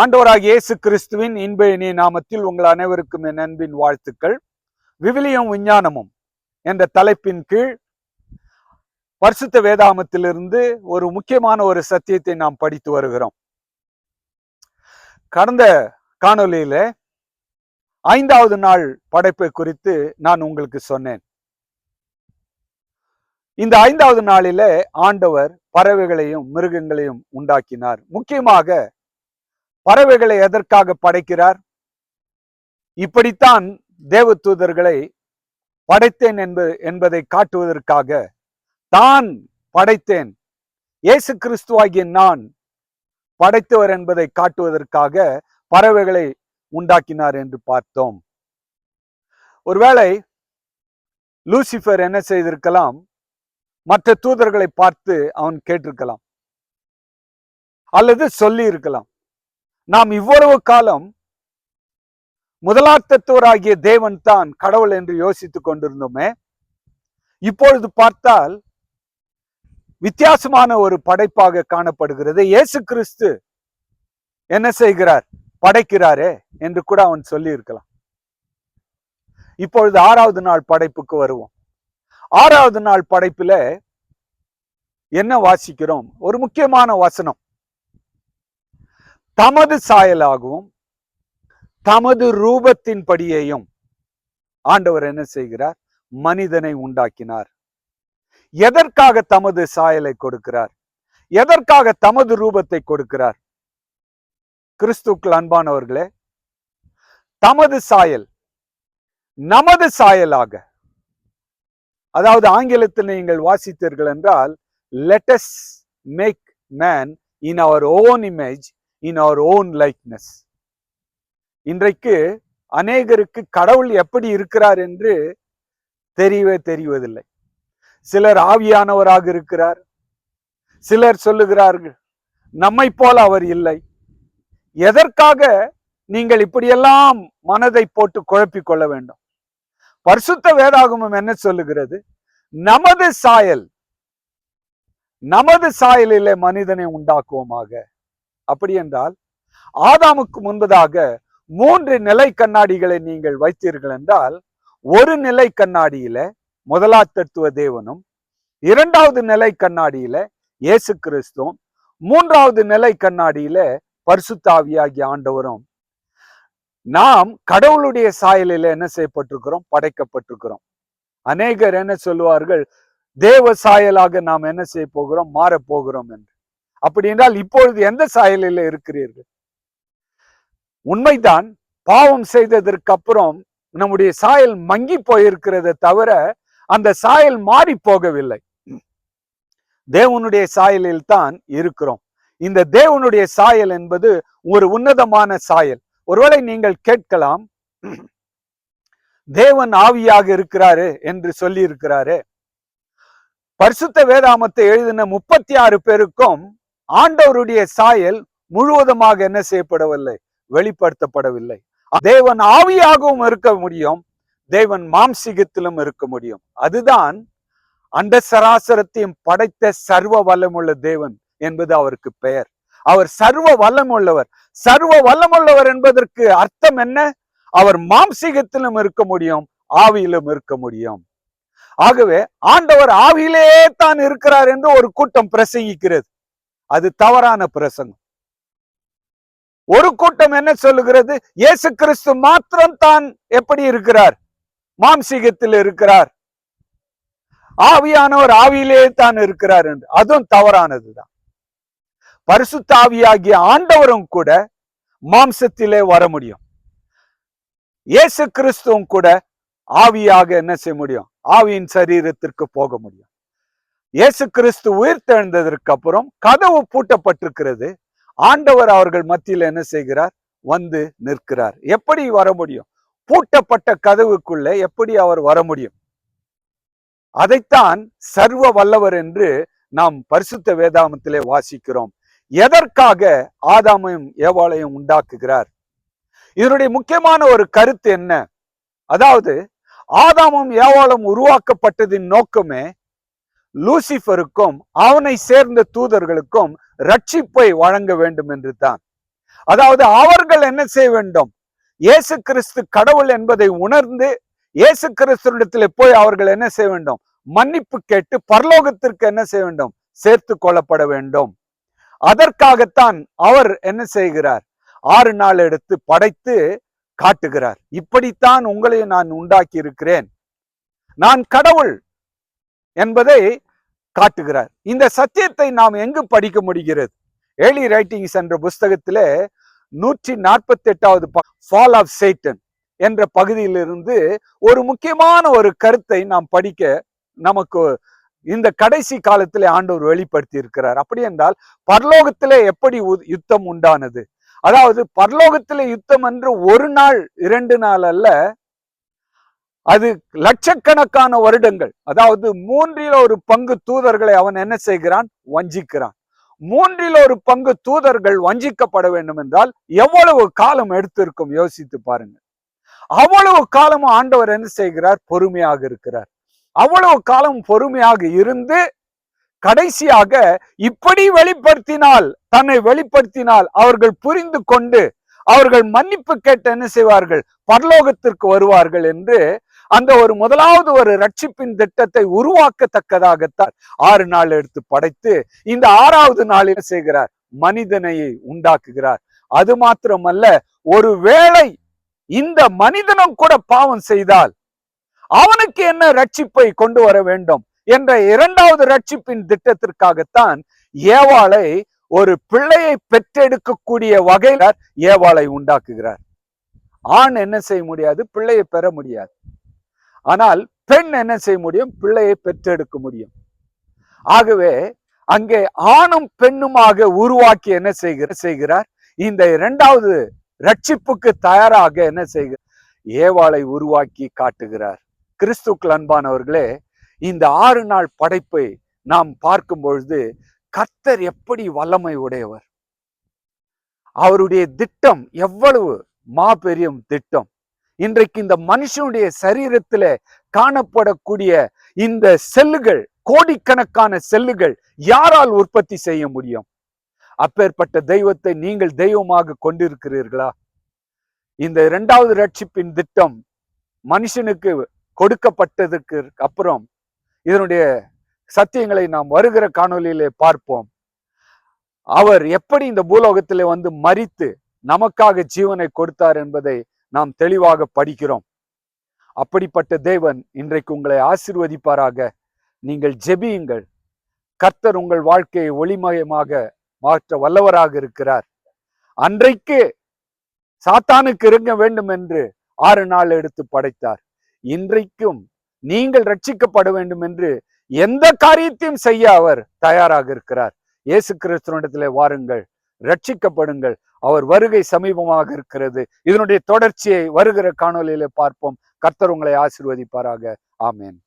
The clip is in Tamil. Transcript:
ஆண்டவராகிய இயேசு கிறிஸ்துவின் இன்ப இனிய நாமத்தில் உங்கள் அனைவருக்கும் என் அன்பின் வாழ்த்துக்கள். விவிலியம் விஞ்ஞானமும் என்ற தலைப்பின் கீழ் பரிசுத்த வேதாகமத்திலிருந்து ஒரு முக்கியமான ஒரு சத்தியத்தை நாம் படித்து வருகிறோம். கடந்த காணொலியில 5வது நாள் படைப்பை குறித்து நான் உங்களுக்கு சொன்னேன். இந்த 5வது நாளில ஆண்டவர் பறவைகளையும் மிருகங்களையும் உண்டாக்கினார். முக்கியமாக பறவைகளை எதற்காக படைக்கிறார்? இப்படித்தான் தேவதூதர்களை படைத்தேன் என்பதை காட்டுவதற்காக, தான் படைத்தேன், இயேசு கிறிஸ்துவாகிய நான் படைத்தவர் என்பதை காட்டுவதற்காக பறவைகளை உண்டாக்கினார் என்று பார்த்தோம். ஒருவேளை லூசிபர் என்ன செய்திருக்கலாம்? மற்ற தூதர்களை பார்த்து அவன் கேட்டிருக்கலாம், அல்லது சொல்லி இருக்கலாம், நாம் இவ்வளவு காலம் முதலார்த்தத்தோராகிய தேவன் தான் கடவுள் என்று யோசித்துக் கொண்டிருந்தோமே, இப்பொழுது பார்த்தால் வித்தியாசமான ஒரு படைப்பாக காணப்படுகிறது. இயேசு கிறிஸ்து என்ன செய்கிறார்? படைக்கிறாரே என்று கூட அவன் சொல்லி இருக்கலாம். இப்பொழுது 6வது நாள் படைப்புக்கு வருவோம். 6வது நாள் படைப்புல என்ன வாசிக்கிறோம்? ஒரு முக்கியமான வசனம். தமது சாயலாகவும் தமது ரூபத்தின்படியேயும் ஆண்டவர் என்ன செய்கிறார்? மனிதனை உண்டாக்கினார். எதற்காக தமது சாயலை கொடுக்கிறார்? எதற்காக தமது ரூபத்தை கொடுக்கிறார்? கிறிஸ்துவுக்குள் அன்பானவர்களே, தமது சாயல் நமது சாயலாக, அதாவது ஆங்கிலத்தில் நீங்கள் வாசித்தீர்கள் என்றால், let us make man in our own image, in our own likeness. இன்றைக்கு அநேகருக்கு கடவுள் எப்படி இருக்கிறார் என்று தெரிவதில்லை. சிலர் ஆவியானவராக இருக்கிறார், சிலர் சொல்லுகிறார்கள் நம்மை போல அவர் இல்லை. எதற்காக நீங்கள் இப்படியெல்லாம் மனதை போட்டு குழப்பிக் கொள்ள வேண்டும்? பரிசுத்த வேதாகமம் என்ன சொல்லுகிறது? நமது சாயல், நமது சாயலிலே மனிதனை உண்டாக்குவோமாக. அப்படி என்றால் ஆதாமுக்கு முன்பதாக 3 நிலை கண்ணாடிகளை நீங்கள் வைத்தீர்கள் என்றால், ஒரு நிலை கண்ணாடியில முதலாத்தத்துவ தேவனும், 2வது நிலை கண்ணாடியில இயேசு கிறிஸ்துவும், 3வது நிலை கண்ணாடியில பரிசுத்த ஆவியாகிய ஆண்டவரும், நாம் கடவுளுடைய சாயலில என்ன செய்யப்பட்டிருக்கிறோம்? படைக்கப்பட்டிருக்கிறோம். அநேகர் என்ன சொல்லுவார்கள்? தேவ சாயலாக நாம் என்ன செய்ய போகிறோம்? மாறப்போகிறோம் என்று. அப்படி என்றால் இப்பொழுது எந்த சாயலில் இருக்கிறீர்கள்? உண்மைதான், பாவம் செய்ததற்கு அப்புறம் நம்முடைய சாயல் மங்கி போயிருக்கிறத தவிர அந்த சாயல் மாறி போகவில்லை. தேவனுடைய சாயலில் தான் இருக்கிறோம். இந்த தேவனுடைய சாயல் என்பது ஒரு உன்னதமான சாயல். ஒருவேளை நீங்கள் கேட்கலாம், தேவன் ஆவியாக இருக்கிறாரு என்று சொல்லி இருக்கிறாரு. பரிசுத்த வேதாகமத்தை எழுதின 36 பேருக்கும் ஆண்டவருடைய சாயல் முழுவதுமாக என்ன செய்யப்படவில்லை? வெளிப்படுத்தப்படவில்லை. தேவன் ஆவியாகவும் இருக்க முடியும், தேவன் மாம்சீகத்திலும் இருக்க முடியும். அதுதான் அண்ட சராசரத்தையும் படைத்த சர்வ வல்லமுள்ள தேவன் என்பது அவருக்கு பெயர். அவர் சர்வ வல்லமுள்ளவர். சர்வ வல்லமுள்ளவர் என்பதற்கு அர்த்தம் என்ன? அவர் மாம்சீகத்திலும் இருக்க முடியும், ஆவியிலும் இருக்க முடியும். ஆகவே ஆண்டவர் ஆவியிலே தான் இருக்கிறார் என்று ஒரு கூட்டம் பிரசங்கிக்கிறது. அது தவறான பிரசங்கம். ஒரு கூட்டம் என்ன சொல்லுகிறது? இயேசு கிறிஸ்து மாத்திரம் தான் எப்படி இருக்கிறார்? மாம்சீகத்தில் இருக்கிறார், ஆவியானவர் ஆவியிலே தான் இருக்கிறார் என்று. அதுவும் தவறானதுதான். பரிசுத்த ஆவியாகிய ஆண்டவரும் கூட மாம்சத்திலே வர முடியும். இயேசு கிறிஸ்துவும் கூட ஆவியாக என்ன செய்ய முடியும்? ஆவியின் சரீரத்திற்கு போக முடியும். இயேசு கிறிஸ்து உயிர்த்தெழுந்ததற்கு அப்புறம் கதவு பூட்டப்பட்டிருக்கிறது. ஆண்டவர் அவர்கள் மத்தியில் என்ன செய்கிறார்? வந்து நிற்கிறார். எப்படி வர முடியும்? பூட்டப்பட்ட கதவுக்குள்ளே எப்படி அவர் வர முடியும்? அதைத்தான் சர்வ வல்லவர் என்று நாம் பரிசுத்த வேதாகமத்திலே வாசிக்கிறோம். எதற்காக ஆதாமையும் ஏவாளையும் உண்டாக்குகிறார்? இதனுடைய முக்கியமான ஒரு கருத்து என்ன? அதாவது ஆதாமும் ஏவாளும் உருவாக்கப்பட்டதின் நோக்கமே லூசிபருக்கும் அவனை சேர்ந்த தூதர்களுக்கும் ரட்சிப்பை வழங்க வேண்டும் என்று தான். அதாவது அவர்கள் என்ன செய்ய வேண்டும்? இயேசு கிறிஸ்து கடவுள் என்பதை உணர்ந்து இயேசு கிறிஸ்துவிடத்தில் போய் அவர்கள் என்ன செய்ய வேண்டும்? மன்னிப்பு கேட்டு பரலோகத்திற்கு என்ன செய்ய வேண்டும்? சேர்த்து கொள்ளப்பட வேண்டும். அதற்காகத்தான் அவர் என்ன செய்கிறார்? 6 நாள் எடுத்து படைத்து காட்டுகிறார். இப்படித்தான் உங்களை நான் உண்டாக்கி இருக்கிறேன், நான் கடவுள் என்பதை காட்டுகிறார். இந்த சத்தியத்தை நாம் எங்கு படிக்க முடிகிறது? ஏர்லி ரைட்டிங்ஸ் என்ற புஸ்தகத்திலே 148வது ஃபால் ஆஃப் சேட்டன் என்ற பகுதியிலிருந்து ஒரு முக்கியமான ஒரு கருத்தை நாம் படிக்க நமக்கு இந்த கடைசி காலத்திலே ஆண்டவர் வெளிப்படுத்தி இருக்கிறார். அப்படி என்றால் பரலோகத்திலே எப்படி யுத்தம் உண்டானது? அதாவது பரலோகத்திலே யுத்தம் என்று ஒரு நாள் 2 நாள் அல்ல, அது லட்சக்கணக்கான வருடங்கள். அதாவது 1/3 பங்கு தூதர்களை அவன் என்ன செய்கிறான்? வஞ்சிக்கிறான். 1/3 பங்கு தூதர்கள் வஞ்சிக்கப்பட வேண்டும் என்றால் எவ்வளவு காலம் எடுத்திருக்கும்? யோசித்து பாருங்க. அவ்வளவு காலமும் ஆண்டவர் என்ன செய்கிறார்? பொறுமையாக இருக்கிறார். அவ்வளவு காலம் பொறுமையாக இருந்து கடைசியாக இப்படி வெளிப்படுத்தினால், தன்னை வெளிப்படுத்தினால் அவர்கள் புரிந்து கொண்டு அவர்கள் மன்னிப்பு கேட்டு என்ன செய்வார்கள்? பரலோகத்திற்கு வருவார்கள் என்று அந்த ஒரு முதலாவது ஒரு ரட்சிப்பின் திட்டத்தை உருவாக்கத்தக்கதாகத்தான் 6 நாள் எடுத்து படைத்து இந்த 6வது நாளில் செய்கிறார், மனிதனை உண்டாக்குகிறார். அது மாத்திரமல்ல, ஒரு வேளை இந்த மனிதனும் கூட பாவம் செய்தால் அவனுக்கு என்ன ரட்சிப்பை கொண்டு வர வேண்டும் என்ற 2வது ரட்சிப்பின் திட்டத்திற்காகத்தான் ஏவாளை ஒரு பிள்ளையை பெற்றெடுக்கக்கூடிய வகையில் ஏவாளை உண்டாக்குகிறார். ஆண் என்ன செய்ய முடியாது? பிள்ளையை பெற முடியாது. ஆனால் பெண் என்ன செய்ய முடியும்? பிள்ளையை பெற்றெடுக்க முடியும். ஆகவே அங்கே ஆணும் பெண்ணுமாக உருவாக்கி என்ன செய்கிறார்? இந்த 2வது ரட்சிப்புக்கு தயாராக என்ன செய்கிறார்? ஏவாளை உருவாக்கி காட்டுகிறார். கிறிஸ்துக்கள் அன்பானவர்களே, இந்த 6 நாள் படைப்பை நாம் பார்க்கும் பொழுது கர்த்தர் எப்படி வல்லமை உடையவர், அவருடைய திட்டம் எவ்வளவு மாபெரும் திட்டம். இன்றைக்கு இந்த மனுஷனுடைய சரீரத்துல காணப்படக்கூடிய இந்த செல்லுகள், கோடிக்கணக்கான செல்லுகள் யாரால் உற்பத்தி செய்ய முடியும்? அப்பேற்பட்ட தெய்வத்தை நீங்கள் தெய்வமாக கொண்டிருக்கிறீர்களா? இந்த 2வது ரட்சிப்பின் திட்டம் மனுஷனுக்கு கொடுக்கப்பட்டதற்கு அப்புறம் இதனுடைய சத்தியங்களை நாம் வருகிற காணொலியிலே பார்ப்போம். அவர் எப்படி இந்த பூலோகத்திலே வந்து மரித்து நமக்காக ஜீவனை கொடுத்தார் என்பதை நாம் தெளிவாக படிக்கிறோம். அப்படிப்பட்ட தேவன் இன்றைக்கு உங்களை ஆசீர்வதிப்பாராக. நீங்கள் ஜெபியுங்கள். கர்த்தர் உங்கள் வாழ்க்கையை ஒளிமயமாக மாற்ற வல்லவராக இருக்கிறார். அன்றைக்கு சாத்தானுக்கு இறங்க வேண்டும் என்று 6 நாள் எடுத்து படைத்தார். இன்றைக்கும் நீங்கள் ரட்சிக்கப்பட வேண்டும் என்று எந்த காரியத்தையும் செய்ய அவர் தயாராக இருக்கிறார். இயேசு கிறிஸ்துவிடத்திலே வாருங்கள், ரட்சிக்கப்படுங்கள். அவர் வருகை சமீபமாக இருக்கிறது. இதனுடைய தொடர்ச்சியை வருகிற காணொலியிலே பார்ப்போம். கர்த்தர் உங்களை ஆசீர்வதிப்பாராக. ஆமென்.